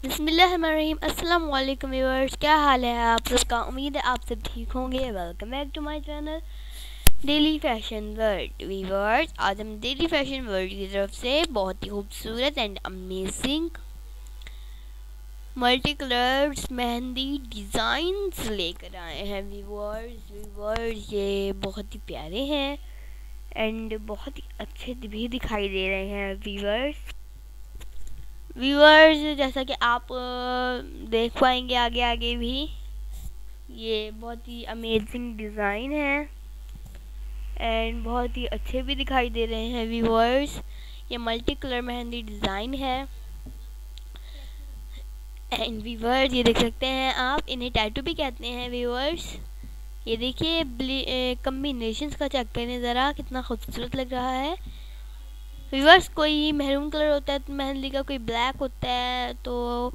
बिस्मिल्लाहिर्रहमानिर्रहीम। अस्सलाम वालेकुम व्यूअर्स, क्या हाल है आप सबका। उम्मीद है आप सब ठीक होंगे। Welcome back to my channel daily fashion world. Viewers, आज हम डेली फैशन वर्ल्ड की तरफ से बहुत ही खूबसूरत and amazing multi colours mehndi designs लेकर आए हैं। व्यूअर्स ये बहुत ही प्यारे हैं एंड बहुत ही अच्छे भी दिखाई दे रहे हैं। व्यूअर्स जैसा कि आप देख पाएंगे आगे आगे भी, ये बहुत ही अमेजिंग डिज़ाइन है एंड बहुत ही अच्छे भी दिखाई दे रहे हैं। व्यूअर्स, ये मल्टी कलर मेहंदी डिज़ाइन है एंड व्यूअर्स ये देख सकते हैं आप, इन्हें टैटू भी कहते हैं। व्यूअर्स ये देखिए कम्बिनेशंस का चेक करें ज़रा, कितना खूबसूरत लग रहा है। व्यूअर्स, कोई मैरून कलर होता है तो मेहंदी का, कोई ब्लैक होता है, तो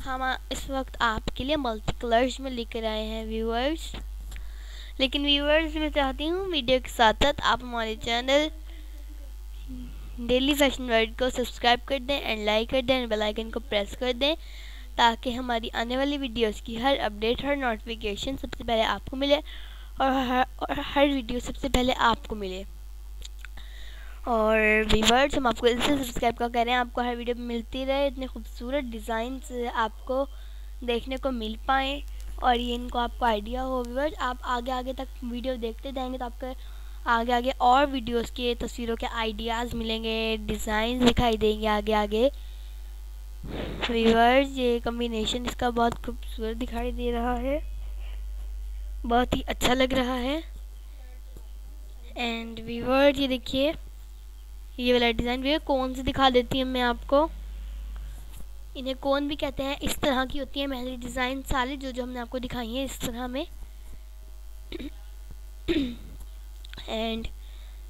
हम इस वक्त आपके लिए मल्टी कलर्स में लेकर आए हैं व्यूअर्स। लेकिन व्यूअर्स मैं चाहती हूँ वीडियो के साथ साथ आप हमारे चैनल डेली फैशन वर्ल्ड को सब्सक्राइब कर दें एंड लाइक कर दें एंड बेल आइकन को प्रेस कर दें, ताकि हमारी आने वाली वीडियोस की हर अपडेट, हर नोटिफिकेशन सबसे पहले आपको मिले और हर वीडियो सबसे पहले आपको मिले। और व्यूअर्स, हम आपको इससे सब्सक्राइब का कह रहे हैं, आपको हर वीडियो में मिलती रहे, इतने खूबसूरत डिज़ाइंस आपको देखने को मिल पाएँ और ये इनको आपको आइडिया हो। व्यूअर्स, आप आगे आगे तक वीडियो देखते जाएंगे तो आपको आगे आगे और वीडियोस के तस्वीरों के आइडियाज़ मिलेंगे, डिज़ाइन दिखाई देंगे आगे आगे। व्यूअर्स, ये कॉम्बिनेशन इसका बहुत खूबसूरत दिखाई दे रहा है, बहुत ही अच्छा लग रहा है। एंड व्यूअर्स ये देखिए, ये वाला डिज़ाइन भी कोन से दिखा देती हूँ मैं आपको। इन्हें कोन भी कहते हैं। इस तरह की होती है मेहंदी डिज़ाइन सारी जो हमने आपको दिखाई है इस तरह में। एंड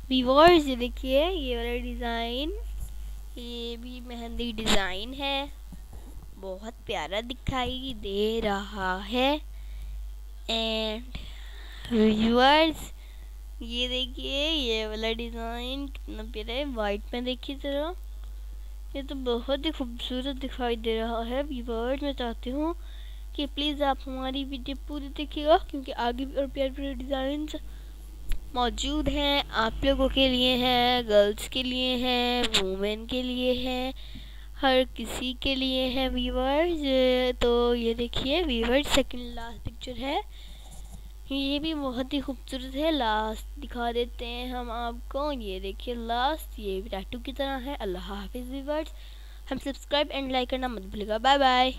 व्यूअर्स ये देखिए, ये वाला डिज़ाइन, ये भी मेहंदी डिज़ाइन है, बहुत प्यारा दिखाई दे रहा है। एंड व्यूअर्स ये देखिए, ये वाला डिज़ाइन कितना प्यारा है, वाइट में देखिए ज़रा, ये तो बहुत ही खूबसूरत दिखाई दे रहा है। व्यूअर्स मैं चाहती हूँ कि प्लीज़ आप हमारी वीडियो पूरी देखिएगा, क्योंकि आगे भी और प्यारे प्यारे डिज़ाइन मौजूद हैं आप लोगों के लिए हैं, गर्ल्स के लिए हैं, वुमेन के लिए हैं, हर किसी के लिए है। व्यूअर्स तो ये देखिए व्यूअर्स, सेकंड लास्ट पिक्चर है, ये भी बहुत ही खूबसूरत है। लास्ट दिखा देते हैं हम आपको, ये देखिए लास्ट, ये भी टैटू की तरह है। अल्लाह हाफिज़ व्यूअर्स, हम सब्सक्राइब एंड लाइक करना मत भूलिएगा। Bye bye.